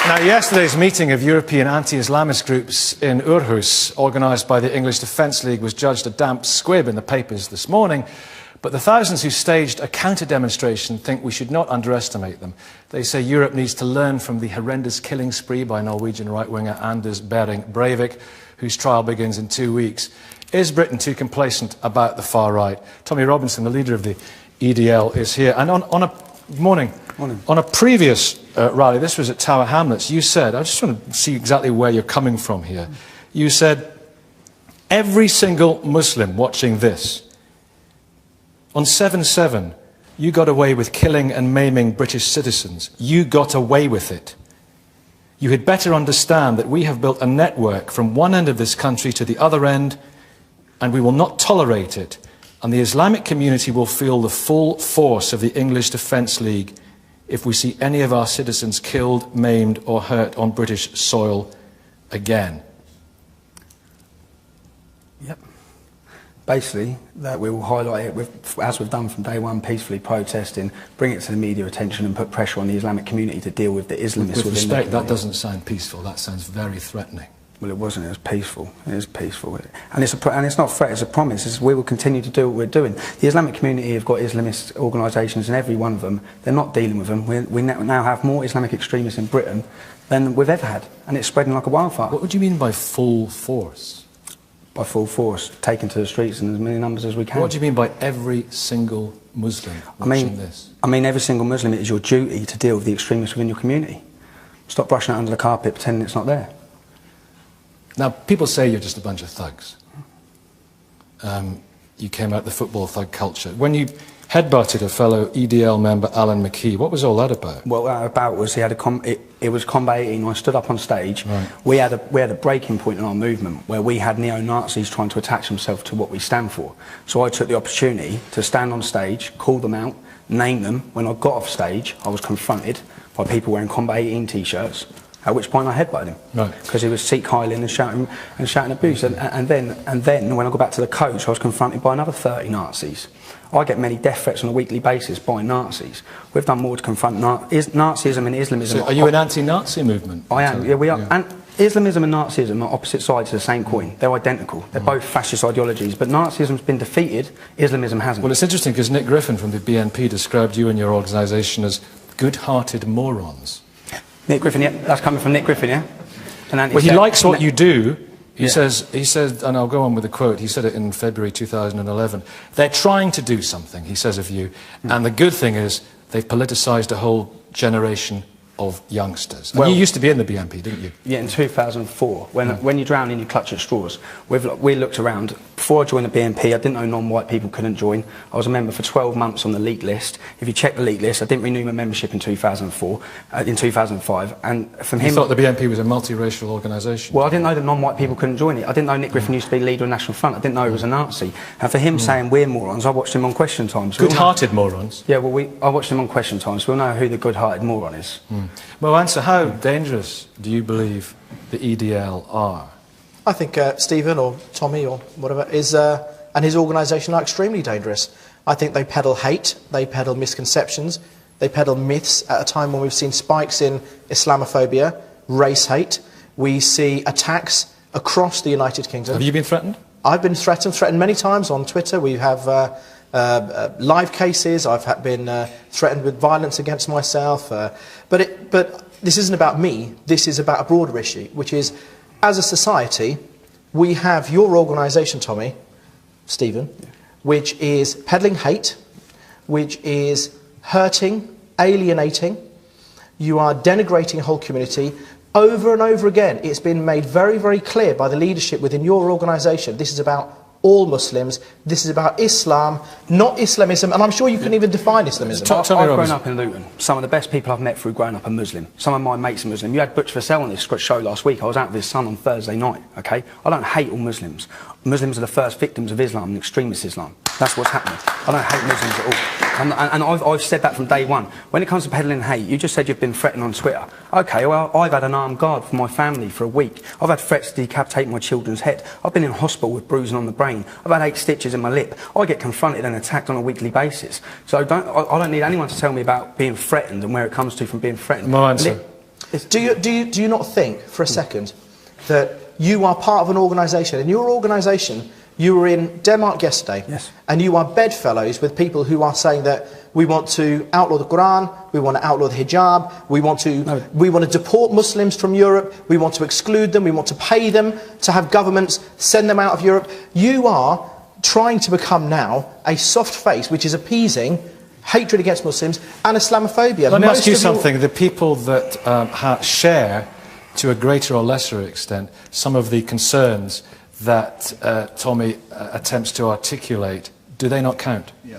Now, yesterday's meeting of European anti-Islamist groups in Aarhus, organised by the English Defence League, was judged a damp squib in the papers this morning. But the thousands who staged a counter-demonstration think we should not underestimate them. They say Europe needs to learn from the horrendous killing spree by Norwegian right-winger Anders Behring Breivik, whose trial begins in 2 weeks. Is Britain too complacent about the far right? Tommy Robinson, the leader of the EDL, is here. And on a previous rally, this was at Tower Hamlets, you said, I just want to see exactly where you're coming from here. You said, every single Muslim watching this, on 7/7, you got away with killing and maiming British citizens. You got away with it. You had better understand that we have built a network from one end of this country to the other end, and we will not tolerate it. And the Islamic community will feel the full force of the English Defence League if we see any of our citizens killed, maimed or hurt on British soil again. Yep. Basically, that we will highlight it, as we've done from day one, peacefully protesting, bring it to the media attention and put pressure on the Islamic community to deal with the Islamists. With respect, that doesn't sound peaceful, that sounds very threatening. Well, it wasn't, it was peaceful. It is peaceful. And it's not a threat, it's a promise. We will continue to do what we're doing. The Islamic community have got Islamist organisations in every one of them. They're not dealing with them. We now have more Islamic extremists in Britain than we've ever had. And it's spreading like a wildfire. What would you mean by full force? By full force, taken to the streets in as many numbers as we can. What do you mean by every single Muslim watching this? I mean every single Muslim, it is your duty to deal with the extremists within your community. Stop brushing it under the carpet, pretending it's not there. Now, people say you're just a bunch of thugs. You came out the football thug culture. When you headbutted a fellow EDL member, Alan McKee, what was all that about? Well, that was he had it was Combat 18. I stood up on stage. Right. We had a breaking point in our movement where we had neo-Nazis trying to attach themselves to what we stand for. So I took the opportunity to stand on stage, call them out, name them. When I got off stage, I was confronted by people wearing Combat 18 t-shirts. At which point I headbutted him, because he was Sikh hiling and shouting abuse. And then when I got back to the coach, I was confronted by another 30 Nazis. I get many death threats on a weekly basis by Nazis. We've done more to confront Nazism and Islamism. So are you an anti-Nazi movement? I am. Yeah, we are. Yeah. And Islamism and Nazism are opposite sides of the same coin. They're identical. They're both fascist ideologies. But Nazism's been defeated. Islamism hasn't. Well, it's interesting because Nick Griffin from the BNP described you and your organisation as good-hearted morons. Nick Griffin, yeah, that's coming from Nick Griffin, yeah? Well, he likes what you do. He says, and I'll go on with the quote, he said it in February 2011, they're trying to do something, he says of you, and the good thing is they've politicised a whole generation of youngsters. And you used to be in the BNP, didn't you? Yeah, in 2004. When you drown in, you clutch at straws. We looked around. Before I joined the BNP, I didn't know non-white people couldn't join. I was a member for 12 months on the leak list. If you check the leak list, I didn't renew my membership in 2004, in 2005. And from him... You thought the BNP was a multiracial organisation? Well, I didn't know that non-white people couldn't join it. I didn't know Nick Griffin used to be leader of National Front. I didn't know he was a Nazi. And for him saying we're morons, I watched him on Question Time. So good-hearted morons? Yeah, well, I watched him on Question Time, so we'll know who the good-hearted moron is. Well, answer, how dangerous do you believe the EDL are? I think Stephen or Tommy or whatever is, and his organisation are extremely dangerous. I think they peddle hate, they peddle misconceptions, they peddle myths at a time when we've seen spikes in Islamophobia, race hate. We see attacks across the United Kingdom. Have you been threatened? I've been threatened many times on Twitter. We have live cases. I've been threatened with violence against myself. But this isn't about me. This is about a broader issue, which is, as a society, we have your organisation, Tommy, Stephen, which is peddling hate, which is hurting, alienating. You are denigrating a whole community. Over and over again, it's been made very, very clear by the leadership within your organisation. This is about all Muslims. This is about Islam, not Islamism, and I'm sure you couldn't even define Islamism. I've grown up in Luton. Some of the best people I've met through growing up are Muslim. Some of my mates are Muslim. You had Butch Vassell on this show last week. I was out with his son on Thursday night, okay? I don't hate all Muslims. Muslims are the first victims of Islam and extremist Islam. That's what's happening. I don't hate Muslims at all. And I've said that from day one. When it comes to peddling hate, you just said you've been threatened on Twitter. Okay, well, I've had an armed guard for my family for a week. I've had threats to decapitate my children's head. I've been in hospital with bruising on the brain. I've had 8 stitches in my lip. I get confronted and attacked on a weekly basis. So I don't need anyone to tell me about being threatened and where it comes to from being threatened. My answer. Do you not think for a second that you are part of an organisation, and your organisation, you were in Denmark yesterday, yes, and you are bedfellows with people who are saying that we want to outlaw the Quran, we want to outlaw the hijab, we want to deport Muslims from Europe, we want to exclude them, we want to pay them to have governments send them out of Europe. You are trying to become now a soft face which is appeasing hatred against Muslims and Islamophobia. Let me ask you something. The people that share, to a greater or lesser extent, some of the concerns that Tommy attempts to articulate, do they not count? Yeah.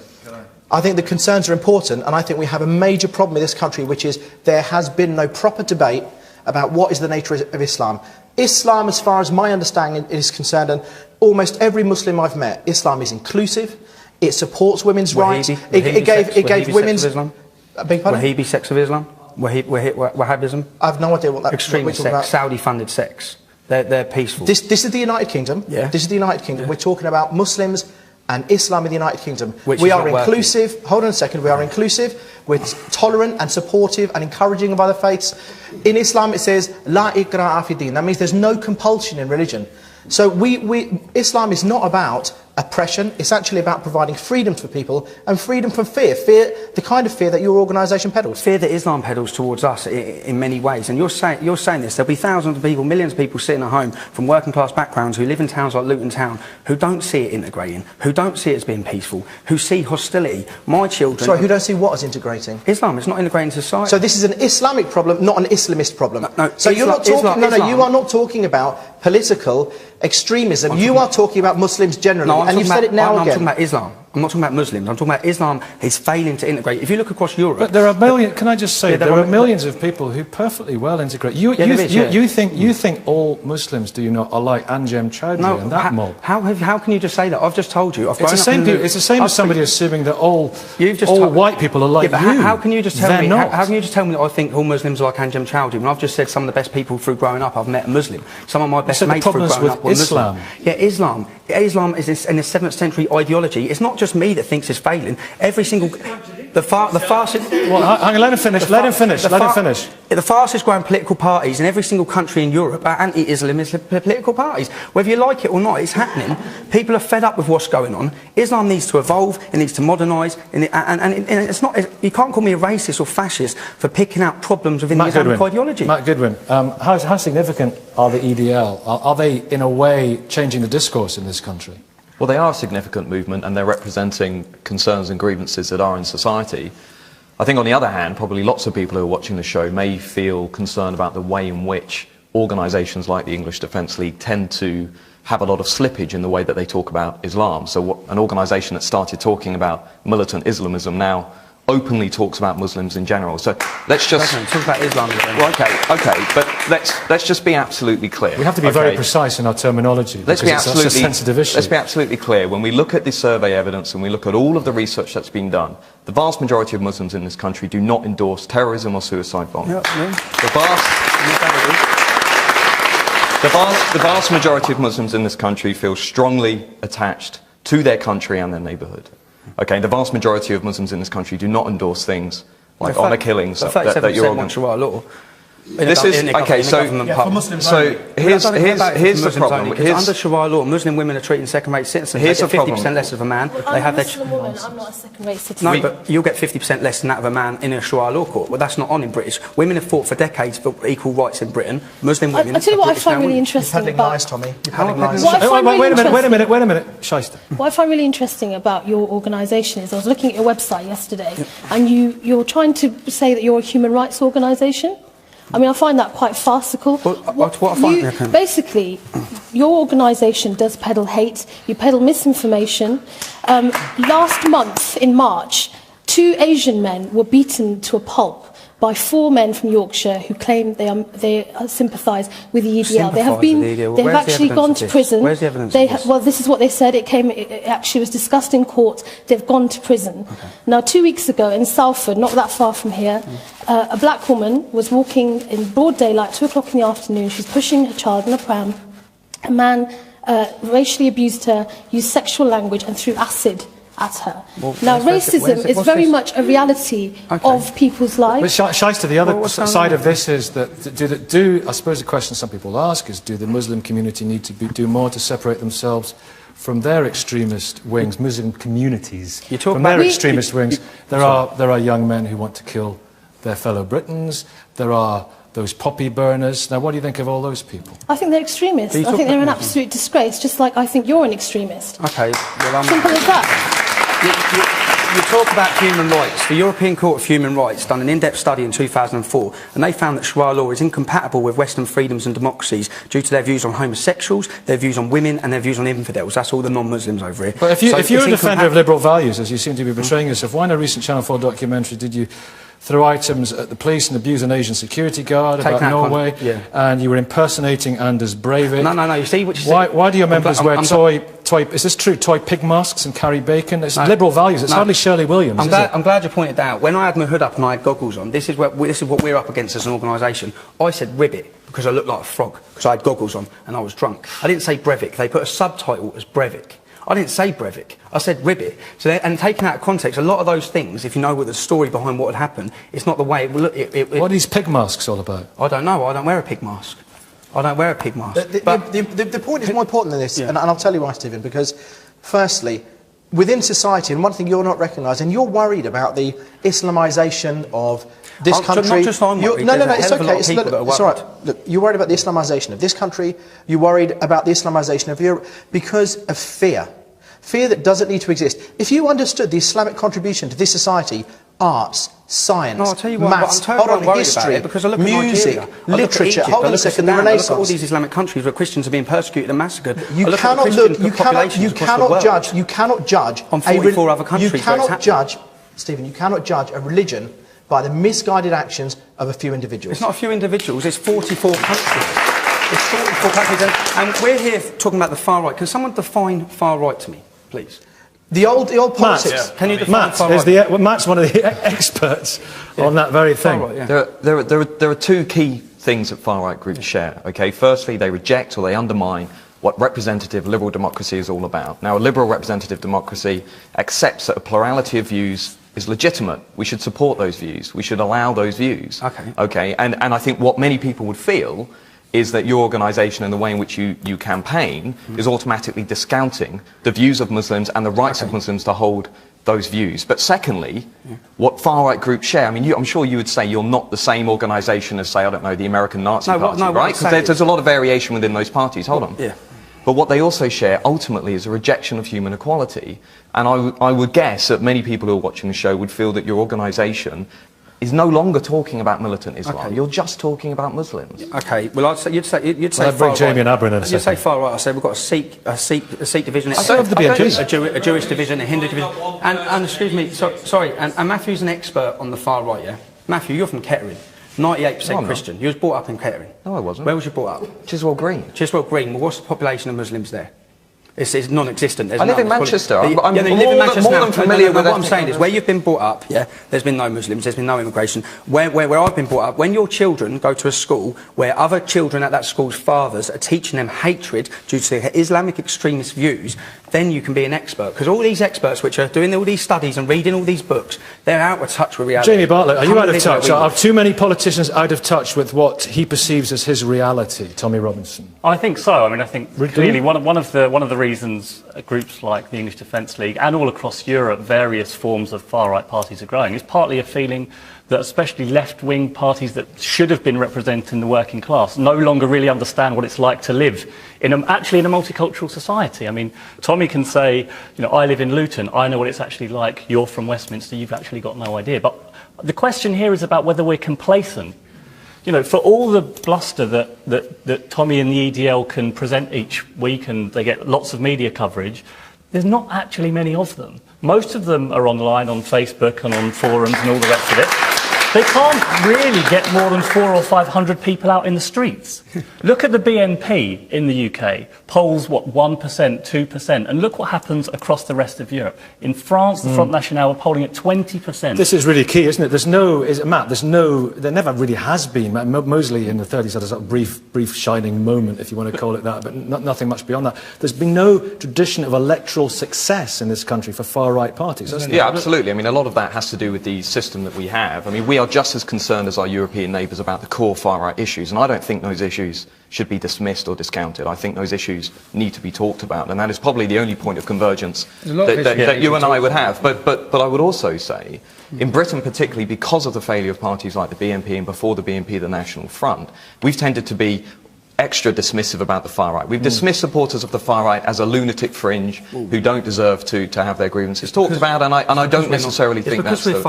I think the concerns are important, and I think we have a major problem in this country, which is there has been no proper debate about what is the nature of Islam. Islam, as far as my understanding is concerned, and almost every Muslim I've met, Islam is inclusive, it supports women's rights, it gave women's... Wahhabi sects of Islam? Wahhabism? I have no idea what that... Extremist sects, Saudi-funded sects. They're peaceful. This is the United Kingdom. Yeah. This is the United Kingdom. Yeah. We're talking about Muslims and Islam in the United Kingdom. We are inclusive. Working. Hold on a second. We are inclusive. We're tolerant and supportive and encouraging of other faiths. In Islam it says, La ikra'a fi din. That means there's no compulsion in religion. So Islam is not about oppression, it's actually about providing freedom for people and freedom from fear. Fear, the kind of fear that your organisation peddles. Fear that Islam peddles towards us in many ways. And you're saying this, there'll be thousands of people, millions of people sitting at home from working class backgrounds who live in towns like Luton Town, who don't see it integrating, who don't see it as being peaceful, who see hostility. My children... Sorry, who don't see what as integrating? Islam, it's not integrating society. So this is an Islamic problem, not an Islamist problem. No, so you're not talking... you are not talking about political extremism. You are talking about Muslims generally, and you've said it now again. I'm talking about Islam. I'm not talking about Muslims. I'm talking about Islam is failing to integrate. If you look across Europe... But there are millions... Can I just say, there are millions of people who perfectly well integrate. You think all Muslims, do you not, are like Anjem Choudhury and that mob? How can you just say that? I've just told you. It's the same as somebody assuming that all white people are like you. How can you just tell me? How can you just tell me that I think all Muslims are like Anjem Choudhury when I've just said some of the best people through growing up I've met a Muslim. Some of my best mates through growing up were Muslim. Yeah, Islam. Islam is in a 7th century ideology. It's not just me that thinks it's failing. Every single... The fastest... Well, hang on, let him finish. The fastest growing political parties in every single country in Europe are anti-Islamist political parties. Whether you like it or not, it's happening. People are fed up with what's going on. Islam needs to evolve, it needs to modernise, and it's not... You can't call me a racist or fascist for picking out problems within the Islamic ideology. Matt Goodwin, how significant are the EDL? Are they, in a way, changing the discourse in this country? Well, they are a significant movement and they're representing concerns and grievances that are in society. I think on the other hand, probably lots of people who are watching the show may feel concerned about the way in which organisations like the English Defence League tend to have a lot of slippage in the way that they talk about Islam. So an organisation that started talking about militant Islamism now openly talks about Muslims in general. So let's just talk about Islam again. Well, okay, but let's just be absolutely clear. We have to be very precise in our terminology. Let's be absolutely it's a sensitive issue. Let's be absolutely clear. When we look at the survey evidence and we look at all of the research that's been done, the vast majority of Muslims in this country do not endorse terrorism or suicide bombing. The vast majority of Muslims in this country feel strongly attached to their country and their neighbourhood. Okay, the vast majority of Muslims in this country do not endorse things like honour killings that you're organising. Law. This is okay. So here's the problem. Under Sharia law, Muslim women are treated second-rate citizens. Here's they get 50% less of a man. They have Muslim woman. I'm not a second-rate citizen. No, but you'll get 50% less than that of a man in a Sharia law court. Well, that's not on in British. Women have fought for decades for equal rights in Britain. Muslim women. I tell you what I find really interesting about. Lies, Tommy. You're telling lies. Wait a minute, Shyster. What I find really interesting about your organisation is I was looking at your website yesterday, and you're trying to say that you're a human rights organisation. I mean, I find that quite farcical. Basically, your organisation does peddle hate, you peddle misinformation. Last month, in March, 2 Asian men were beaten to a pulp by 4 men from Yorkshire who claim they sympathise with the EDL. They have actually gone to prison. Where's the evidence? Well, this is what they said. It actually was discussed in court. They've gone to prison. Okay. Now, 2 weeks ago in Salford, not that far from here, a black woman was walking in broad daylight, 2 o'clock in the afternoon. She's pushing her child in a pram. A man racially abused her, used sexual language and threw acid at her. Now, racism is very much a reality of people's lives. But Shaista, the other side of this is that, I suppose the question some people ask is, do the Muslim community need to do more to separate themselves from their extremist wings, Muslim communities? From their extremist wings, there are young men who want to kill their fellow Britons. There are those poppy burners. Now, what do you think of all those people? I think they're extremists. I think they're an absolute disgrace, just like I think you're an extremist. Okay. Well, simple as that. You talk about human rights. The European Court of Human Rights done an in-depth study in 2004, and they found that Sharia law is incompatible with Western freedoms and democracies due to their views on homosexuals, their views on women, and their views on infidels. That's all the non-Muslims over here. But if you're a defender of liberal values, as you seem to be portraying yourself, why in a recent Channel 4 documentary did you throw items at the police and abuse an Asian security guard about Norway, and you were impersonating Anders Breivik? No, you see what you why do your members wear is this true, toy pig masks and carry bacon? It's liberal values, it's hardly Shirley Williams, I'm glad you pointed that out. When I had my hood up and I had goggles on, this is what we're up against as an organisation. I said ribbit because I looked like a frog, because I had goggles on and I was drunk. I didn't say Breivik, they put a subtitle as Breivik. I didn't say Breivik, I said ribbit. So and taken out of context, a lot of those things, if you know what the story behind what had happened, it's not the way it look. What are these pig masks all about? I don't know, I don't wear a pig mask. I don't wear a pig mask. The point is more important than this, and I'll tell you why, Stephen, because firstly, within society, and one thing you're not recognising, you're worried about the Islamisation of this country. Not just I'm worried. No, it's okay. It's all right. Look, you're worried about the Islamisation of this country. You're worried about the Islamisation of Europe because of fear. Fear that doesn't need to exist. If you understood the Islamic contribution to this society, arts, science, maths, history, music, literature, hold on a second, the Renaissance. Look at all these Islamic countries where Christians are being persecuted and massacred. You cannot judge on 44 other countries. You cannot judge, Stephen, you cannot judge a religion by the misguided actions of a few individuals. It's not a few individuals, it's 44 countries. It's 44 countries, and we're here talking about the far right. Can someone define far right to me, please? The old politics. Can you define far right? Matt's one of the experts on that very thing. Right, there are two key things that far right groups share. Okay, firstly, they reject or they undermine what representative liberal democracy is all about. Now, a liberal representative democracy accepts that a plurality of views is legitimate. We should support those views. We should allow those views. Okay, and I think what many people would feel is that your organisation and the way in which you campaign is automatically discounting the views of Muslims and the rights of Muslims to hold those views. But secondly, what far-right groups share, I mean, I'm sure you would say you're not the same organisation as, say, I don't know, the American Nazi Party, right? Because there's a lot of variation within those parties. Hold on. But what they also share, ultimately, is a rejection of human equality. And I would guess that many people who are watching the show would feel that your organisation is no longer talking about militant Islam. You're just talking about Muslims. Okay. Well, you'd say I'd bring Jamie and Abrin in a second. You'd say far right. I said we've got a Sikh division. A Jewish division, a Hindu division, and excuse me, sorry. And Matthew's an expert on the far right. Yeah. Matthew, you're from Kettering. 98% Christian. You was brought up in Kettering. No, I wasn't. Where was you brought up? Chiswell Green. Chiswell Green. Well, what's the population of Muslims there? It's non-existent. I live in Manchester. I'm more than familiar with what I'm saying is, where you've been brought up, there's been no Muslims, there's been no immigration. Where I've been brought up, when your children go to a school where other children at that school's fathers are teaching them hatred due to their Islamic extremist views, then you can be an expert. Because all these experts which are doing all these studies and reading all these books, they're out of touch with reality. Jamie Bartlett, are you out of touch? Are too many politicians out of touch with what he perceives as his reality, Tommy Robinson? I think so. I mean, I think clearly one of the reasons groups like the English Defence League and all across Europe, various forms of far-right parties are growing is partly a feeling that especially left-wing parties that should have been representing the working class no longer really understand what it's like to live actually in a multicultural society. I mean, Tommy can say, you know, I live in Luton, I know what it's actually like, you're from Westminster, you've actually got no idea. But the question here is about whether we're complacent. You know, for all the bluster that Tommy and the EDL can present each week, and they get lots of media coverage, there's not actually many of them. Most of them are online on Facebook and on forums and all the rest of it. They can't really get more than 400 or 500 people out in the streets. Look at the BNP in the UK. Polls, what, 1%, 2%? And look what happens across the rest of Europe. In France, the Front National are polling at 20%. This is really key, isn't it? There's no, Matt, there never really has been. Mosley in the 30s had a sort of brief shining moment, if you want to call it that, but nothing much beyond that. There's been no tradition of electoral success in this country for far-right parties, hasn't Yeah, there? absolutely. I mean, a lot of that has to do with the system that we have. I mean, we are just as concerned as our European neighbours about the core far-right issues, and I don't think those issues should be dismissed or discounted. I think those issues need to be talked about, and that is probably the only point of convergence that you and I would have. But I would also say, in Britain particularly, because of the failure of parties like the BNP and before the BNP, the National Front, we've tended to be extra dismissive about the far right. We've dismissed supporters of the far right as a lunatic fringe who don't deserve to have their grievances talked about, and I don't necessarily think that's because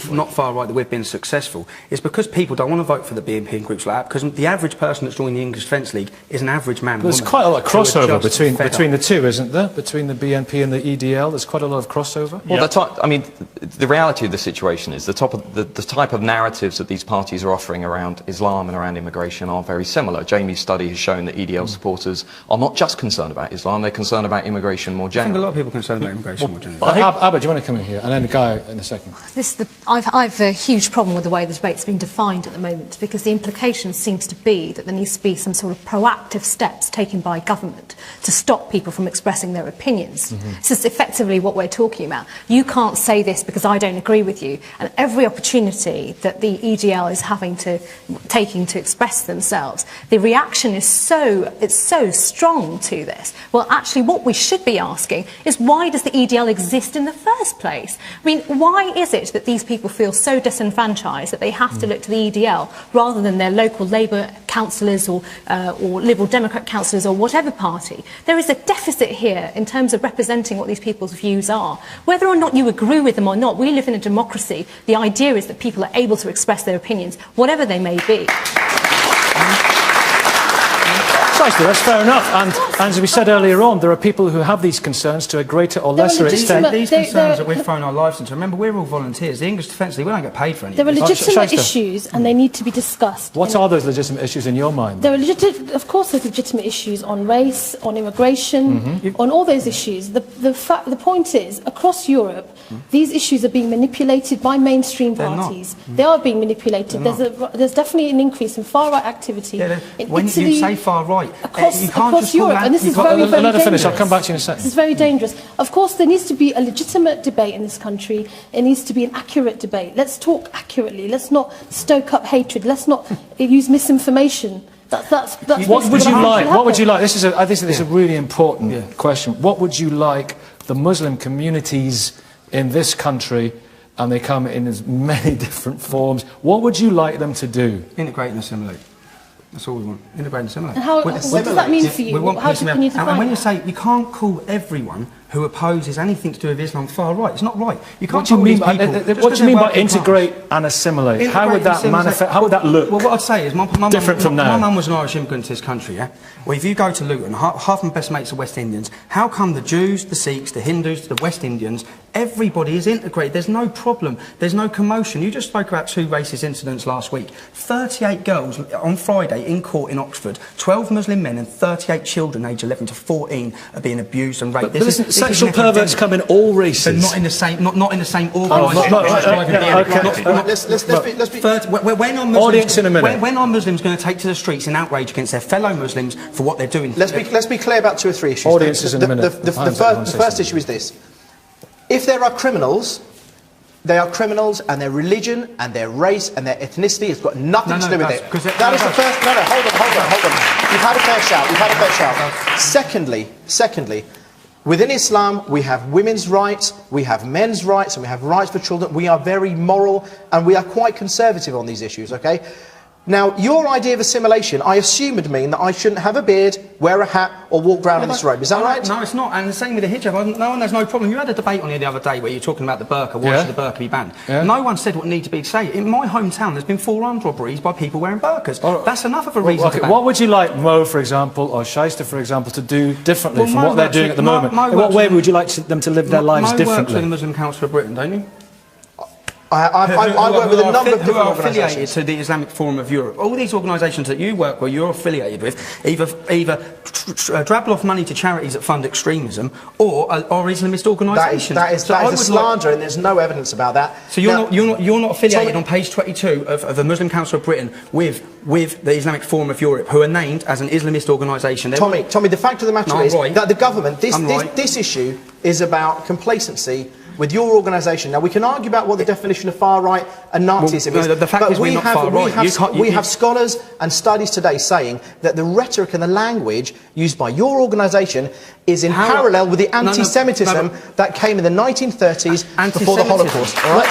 we're not far right that we've been successful. It's because people don't want to vote for the BNP and groups like that, because the average person that's joined the English Defence League is an average man. There's quite a lot of crossover between the two, isn't there? Between the BNP and the EDL, there's quite a lot of crossover. Well, I mean, the reality of the situation is the type of narratives that these parties are offering around Islam and around immigration are very similar. Jamie's study has shown that EDL supporters are not just concerned about Islam, they're concerned about immigration more generally. I think a lot of people are concerned about immigration more generally. Abba, do you want to come in here? And then the guy in a second. I've a huge problem with the way the debate's been defined at the moment, because the implication seems to be that there needs to be some sort of proactive steps taken by government to stop people from expressing their opinions. This is effectively what we're talking about. You can't say this because I don't agree with you, and every opportunity that the EDL is taking to express themselves, the reaction is so strong to this. Well, actually, what we should be asking is, why does the EDL exist in the first place? I mean, why is it that these people feel so disenfranchised that they have to look to the EDL rather than their local Labour councillors or Liberal Democrat councillors or whatever party? There is a deficit here in terms of representing what these people's views are. Whether or not you agree with them or not, we live in a democracy. The idea is that people are able to express their opinions, whatever they may be. Precisely, that's fair enough. And as we said earlier on, there are people who have these concerns to a greater or lesser extent. These concerns that we've thrown our lives into, remember, we're all volunteers. The English Defence League, we don't get paid for anything. There are legitimate issues, and they need to be discussed. What are those legitimate issues in your mind? There are of course, there's legitimate issues on race, on immigration, on all those issues. The point is, across Europe, these issues are being manipulated by mainstream parties. They are being manipulated. There's definitely an increase in far-right activity. When you say far-right, across Europe, and this is very, very Let her finish, dangerous. I'll come back to you in a second. This is very dangerous. Of course, there needs to be a legitimate debate in this country. It needs to be an accurate debate. Let's talk accurately. Let's not stoke up hatred. Let's not use misinformation. That's what would you like? What would you like? This is a really important question. What would you like the Muslim communities in this country, and they come in as many different forms, what would you like them to do? Integrate and assimilate. That's all we want. Integrate and assimilate. And what does that mean for you? How can you define and when you that? say you can't call everyone who opposes anything to do with Islam far right, it's not right. You can't. What do you mean by integrate and assimilate? How would that manifest? How would that look? Well, what I'd say is my mum was an Irish immigrant to this country. Yeah. Well, if you go to Luton, half my best mates are West Indians. How come the Jews, the Sikhs, the Hindus, the West Indians, everybody is integrated? There's no problem. There's no commotion. You just spoke about 2 racist incidents last week. 38 girls on Friday in court in Oxford. 12 Muslim men and 38 children aged 11 to 14 are being abused and raped. Sexual perverts come in all races. But not in the same, not in the same organisation. Let's be. Audience in a minute. When are Muslims going to take to the streets in outrage against their fellow Muslims for what they're doing? Let's be clear about 2 or 3 issues. Audiences in a minute. The first issue is this: if there are criminals, they are criminals, and their religion and their race and their ethnicity has got nothing to do with it. That is the first. No, hold on. You've had a fair shout. Secondly, within Islam, we have women's rights, we have men's rights, and we have rights for children. We are very moral, and we are quite conservative on these issues, okay? Now, your idea of assimilation, I assume would mean that I shouldn't have a beard, wear a hat, or walk around in this robe. Is that right? No, it's not. And the same with the hijab. No one, there's no problem. You had a debate on here the other day where you're talking about the burqa. Why should the burqa be banned? No one said what needed to be said. In my hometown, there's been 4 armed robberies by people wearing burqas. That's enough of a reason to ban. What would you like Mo, for example, or Shaista, for example, to do differently from what they're doing at the moment? In what way would you like them to live their lives differently? Mo works for the Muslim Council of Britain, don't you? I work with a number of different affiliated organisations to the Islamic Forum of Europe. All these organisations that you work with, you're affiliated with, either drabble off money to charities that fund extremism or Islamist organisations. That is a slander, and there's no evidence about that. So you're not affiliated on page 22 of the Muslim Council of Britain with the Islamic Forum of Europe, who are named as an Islamist organisation. Tommy, the fact of the matter is that the government, this issue is about complacency with your organisation. Now, we can argue about what the definition of far-right and Nazism is, the fact is we're not far-right. We have scholars and studies today saying that the rhetoric and the language used by your organisation is in parallel with the anti-Semitism that came in the 1930s before the Holocaust. All right?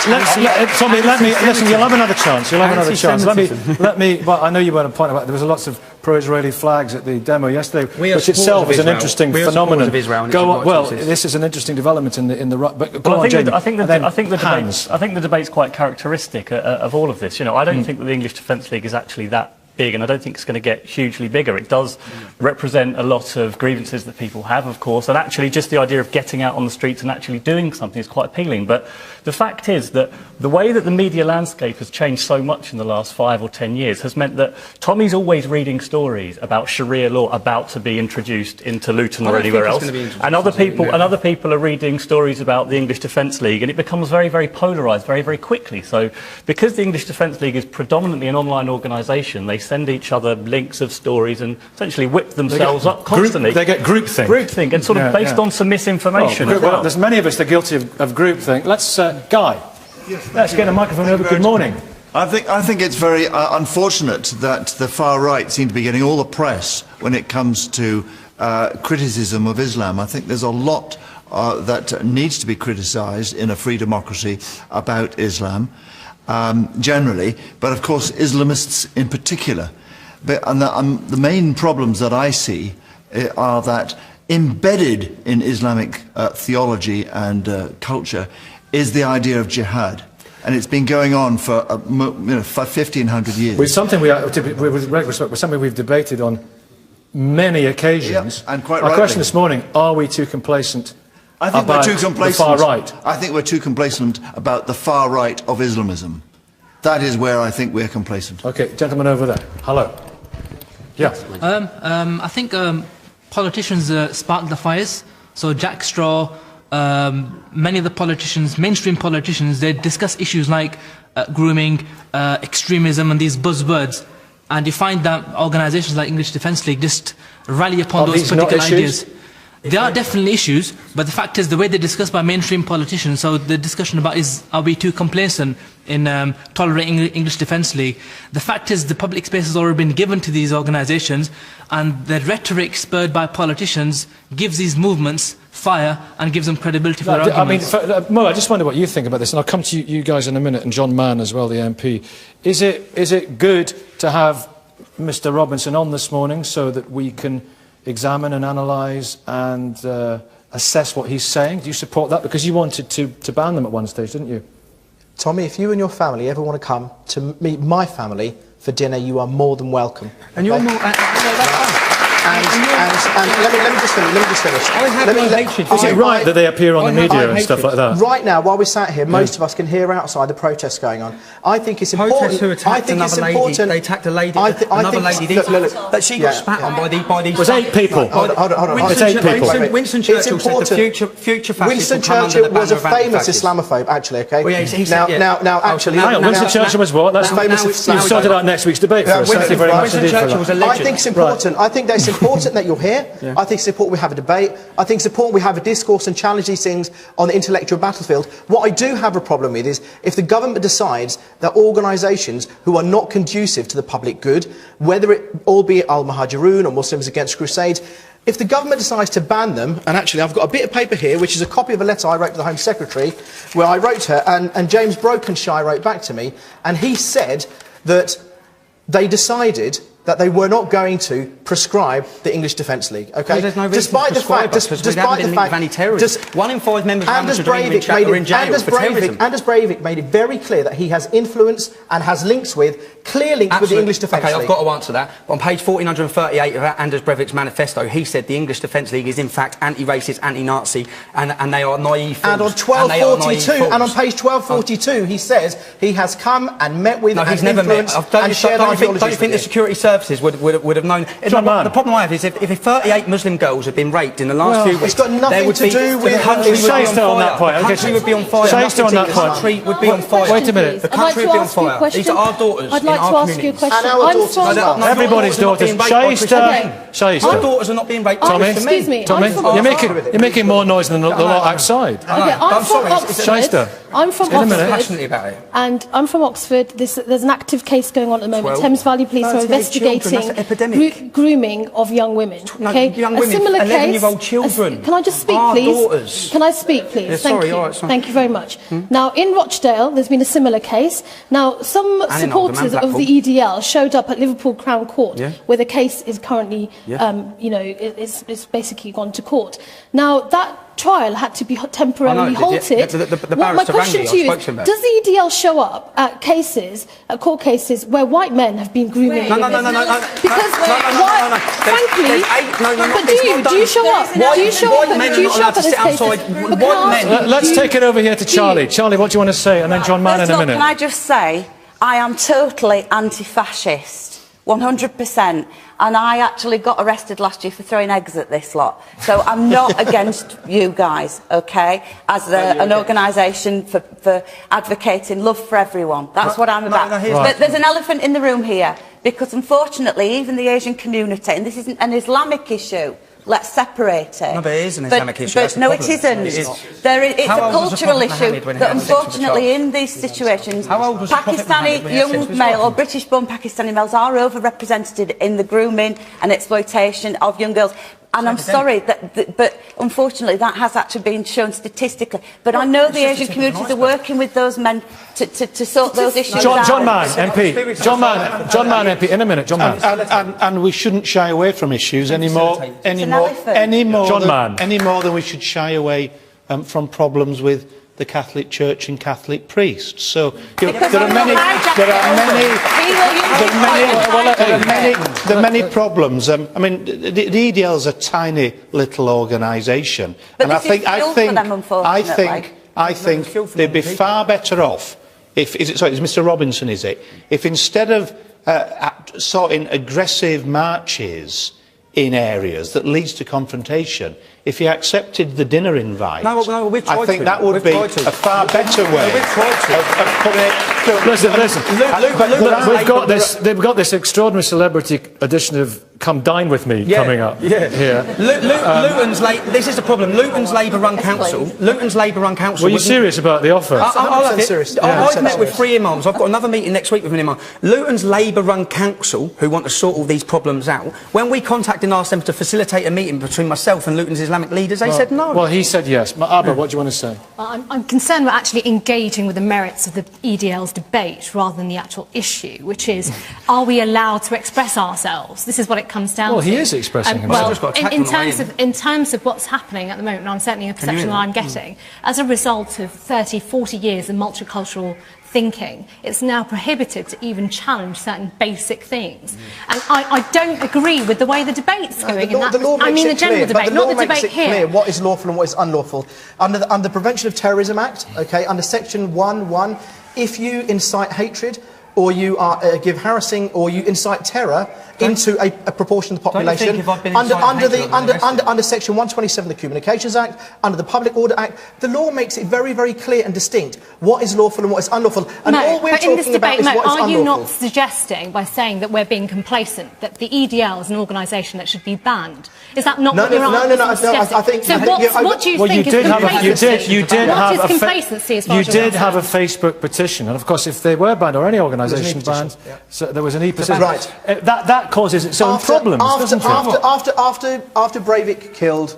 Tommy, listen, you'll have another chance. You'll have another chance. Well, I know you weren't pointing about, there was lots of pro-Israeli flags at the demo yesterday, which itself is an interesting phenomenon. This is an interesting development in the right. But go on, Jamie. I think the debate's quite characteristic of all of this. You know, I don't think that the English Defence League is actually that big, and I don't think it's going to get hugely bigger. It does represent a lot of grievances that people have, of course, and actually just the idea of getting out on the streets and actually doing something is quite appealing. But the fact is that the way that the media landscape has changed so much in the last 5 or 10 years has meant that Tommy's always reading stories about Sharia law about to be introduced into Luton or anywhere else, and other people are reading stories about the English Defence League, and it becomes very, very polarised very, very quickly. So because the English Defence League is predominantly an online organisation, they send each other links of stories and essentially whip themselves up constantly. They get groupthink. Groupthink, and sort of based on some misinformation. Well, there's many of us that are guilty of groupthink. Let's, Guy, let's get a microphone over. Good morning. I think it's very unfortunate that the far right seem to be getting all the press when it comes to criticism of Islam. I think there's a lot that needs to be criticised in a free democracy about Islam. Generally, but of course Islamists in particular. And the main problems that I see are that embedded in Islamic theology and culture is the idea of jihad. And it's been going on for 1,500 years. With something we've debated on many occasions. And quite Our rightly. question this morning, are we too complacent? I think we're too complacent. The far right. I think we're too complacent about the far right of Islamism. That is where I think we're complacent. Okay, gentleman over there. Hello. Yeah. I think politicians spark the fires. So Jack Straw, many of the politicians, mainstream politicians, they discuss issues like grooming, extremism, and these buzzwords. And you find that organisations like English Defence League just rally upon those particular ideas. There are definitely issues, but the fact is the way they're discussed by mainstream politicians, so the discussion about are we too complacent in tolerating English Defence League, the fact is the public space has already been given to these organisations, and the rhetoric spurred by politicians gives these movements fire and gives them credibility for their arguments. I mean, Mo, I just wonder what you think about this, and I'll come to you guys in a minute, and John Mann as well, the MP. Is it good to have Mr Robinson on this morning so that we can examine and analyse and assess what he's saying? Do you support that? Because you wanted to ban them at one stage, didn't you? Tommy, if you and your family ever want to come to meet my family for dinner, you are more than welcome. And you're more... And let me just finish. I have no hatred. Is it right that they appear on the media and stuff like that? Right now, while we're sat here, most of us can hear outside the protests going on. I think it's important. Protesters who attacked another lady. They attacked a lady. Another lady. That she got spat on by these. It was 8 people. Hold on. It's 8 people. Winston Churchill said the future fascists Winston Churchill was a famous Islamophobe, actually. Okay. Now, actually, Winston Churchill was what? That's famous. You've sorted out next week's debate for us. Thank you very much indeed for that. I think it's important. I think that's important that you're here. I think it's important we have a debate. I think it's important we have a discourse and challenge these things on the intellectual battlefield. What I do have a problem with is if the government decides that organisations who are not conducive to the public good, whether it albeit Al-Muhajirun or Muslims Against Crusades, if the government decides to ban them, and actually I've got a bit of paper here which is a copy of a letter I wrote to the Home Secretary where I wrote her and James Brokenshire wrote back to me, and he said that they decided that they were not going to prescribe the English Defence League. Okay, there's no reason to prescribe us, because we haven't been linked with any terrorism. 1 in 5 members of Anders Breivik are in jail for terrorism. Anders Breivik made it very clear that he has influence and has links with, clear links with the English Defence League. Okay, I've got to answer that. On page 1438 of Anders Breivik's manifesto, he said the English Defence League is in fact anti-racist, anti-Nazi, and they are naive fools. And on 1242, and on page 1242, he says he has come and met with and influenced and shared ideologies. Don't you think the security services would have known? The problem I have is if 38 Muslim girls had been raped in the last few weeks, it's got nothing to do with the country would be on fire. The country would be on fire. The country would be on fire. Wait a minute. The country would be on fire. These are our daughters. I'd like to ask you a question. And our daughters as well. Everybody's daughters. Our daughters are not being raped. Tommy, excuse me. Tommy, you're making more noise than the lot outside. Okay, I'm from Oxford. I'm from Oxford, and I'm from Oxford. There's an active case going on at the moment. Thames Valley Police are investigating grooming of young women. Okay, young women, a similar 11-year-old children. Can I just speak, please? Can I speak, please? Thank you very much. Now, in Rochdale, there's been a similar case. Now, some supporters of the EDL showed up at Liverpool Crown Court, where the case is currently, it's basically gone to court. Now, that trial had to be temporarily halted. My question to you is, does the EDL show up at court cases where white men have been grooming women? No. Because, frankly, but do you show up? Do you show up at those cases? Let's take it over here to Charlie. Charlie, what do you want to say? And then John Mann in a minute. Can I just say, I am totally anti-fascist, 100%. And I actually got arrested last year for throwing eggs at this lot. So I'm not against you guys, okay, as an organisation for advocating love for everyone. That's what I'm about. But there's an elephant in the room here, because unfortunately, even the Asian community, and this isn't an Islamic issue, let's separate it. No, but it is an Islamic issue. But no, it isn't. It's a cultural issue that, unfortunately, in these situations, Pakistani young male or British-born Pakistani males are overrepresented in the grooming and exploitation of young girls. And I'm sorry, but unfortunately that has actually been shown statistically. But I know the Asian communities are working with those men to sort those issues out. John Mann, MP. John Mann, MP. In a minute, John Mann. And we shouldn't shy away from issues any more than we should shy away from problems with the Catholic Church and Catholic priests. So there are many problems. I mean, the EDL is a tiny little organisation, and I think they'd be far better off if it's Mr. Robinson, is it? If instead of sorting aggressive marches in areas that leads to confrontation, if he accepted the dinner invite, I think that would be a far better way of putting it. Listen. They've got this extraordinary celebrity edition of Come Dine With Me coming up. Luton's this is the problem. Luton's Labour-run council. Were you serious about the offer? I've met with 3 imams. I've got another meeting next week with an imam. Luton's Labour-run council, who want to sort all these problems out, when we contacted and asked them to facilitate a meeting between myself and Luton's Islamic leaders, they said no. Well, he said yes. Abba, what do you want to say? I'm concerned we're actually engaging with the merits of the EDL's debate rather than the actual issue, which is, are we allowed to express ourselves? This is what it comes down to. Well, he is expressing himself. In terms of what's happening at the moment, and I'm certainly a perception that I'm getting, as a result of 30, 40 years of multicultural thinking, it's now prohibited to even challenge certain basic things. And I don't agree with the way the debate's going. The general debate, not the debate here. Clear what is lawful and what is unlawful. Under the Prevention of Terrorism Act, under Section 1(1), if you incite hatred, or you give harassing, or you incite terror into a proportion of the population, under Section 127 of the Communications Act, under the Public Order Act, the law makes it very, very clear and distinct what is lawful and what is unlawful. And all we're talking about is what is unlawful. Are you not suggesting, by saying that we're being complacent, that the EDL is an organisation that should be banned? Is that not what you're suggesting? I think. So what do you think is complacency? You did have a Facebook petition, and of course, if they were banned or any organisation banned, so there was an e-petition. Right. That causes its own problems, doesn't it? After Breivik killed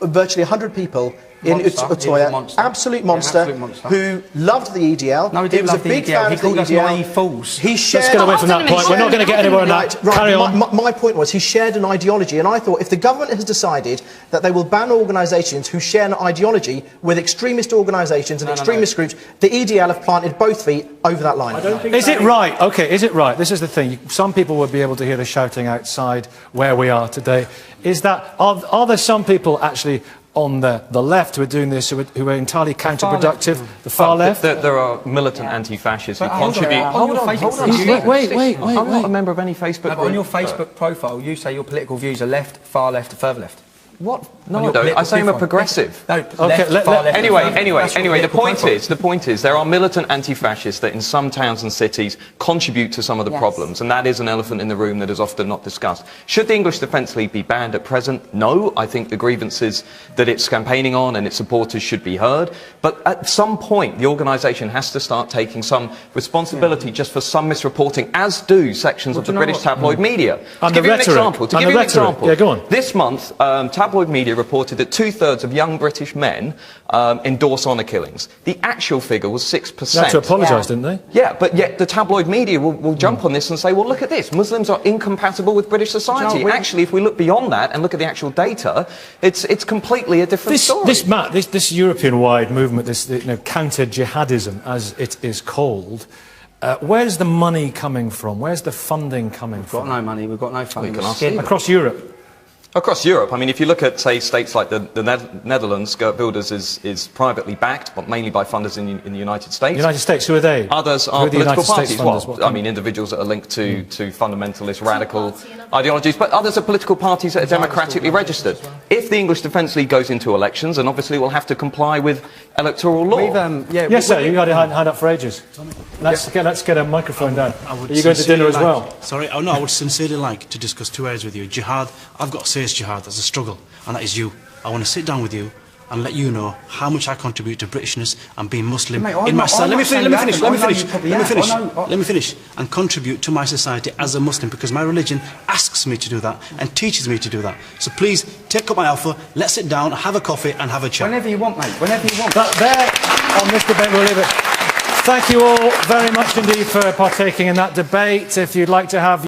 virtually 100 people in Monster. He was a Utoya, monster. absolute Yeah, monster, absolute monster. who loved the EDL. No, he didn't was love a the big EDL. fan He of the called us EDL. naive fools. He shared. Let's get away from that point. We're not going to get anywhere on that. Right, Carry on. My point was he shared an ideology, and I thought if the government has decided that they will ban organisations who share an ideology with extremist organisations and extremist groups, the EDL have planted both feet over that line. Is it right? Okay, is it right? This is the thing. Some people would be able to hear the shouting outside where we are today. Is that are there some people actually on the left who are doing this who are entirely counterproductive? The far left? There are militant anti-fascists who contribute. Hold on. Wait. I'm not a member of any Facebook group. On your Facebook profile, you say your political views are left, far left, or further left. What? No, I don't. I say I'm a progressive. No, okay, left, far left. Anyway, the point is, there are militant anti-fascists that in some towns and cities contribute to some of the problems, and that is an elephant in the room that is often not discussed. Should the English Defence League be banned at present? No. I think the grievances that it's campaigning on and its supporters should be heard. But at some point, the organisation has to start taking some responsibility just for some misreporting, as do sections of the British tabloid media. To give you an example, yeah, go on. This month, tabloid media reported that 2/3 of young British men endorse honour killings. The actual figure was 6%. They had to apologise, didn't they? Yeah, but yet the tabloid media will jump on this and say, well, look at this. Muslims are incompatible with British society. Actually, if we look beyond that and look at the actual data, it's completely a different story. This European-wide movement, this counter-jihadism, as it is called, where's the money coming from? Where's the funding coming from? We've got no money. We've got no funding. Across Europe? Across Europe, I mean, if you look at, say, states like the Netherlands, Geert Wilders is privately backed, but mainly by funders in the United States. United States, who are they? Others are political parties. Well, I mean, individuals that are linked to fundamentalist, radical ideologies, but others are political parties that are democratically registered. If the English Defence League goes into elections, then obviously we'll have to comply with electoral law. Yes, sir, you've had your hand up for ages. Let's get a microphone down. Are you going to dinner as well? Sorry, no, I would sincerely like to discuss two areas with you. Jihad, I've got to say it's jihad, that's a struggle, and that is you. I want to sit down with you and let you know how much I contribute to Britishness and being Muslim in my society. Let me finish. And contribute to my society as a Muslim, because my religion asks me to do that and teaches me to do that. So please, take up my offer, let's sit down, have a coffee and have a chat. Whenever you want, mate, whenever you want. But there, on this debate, we'll leave it. Thank you all very much indeed for partaking in that debate. If you'd like to have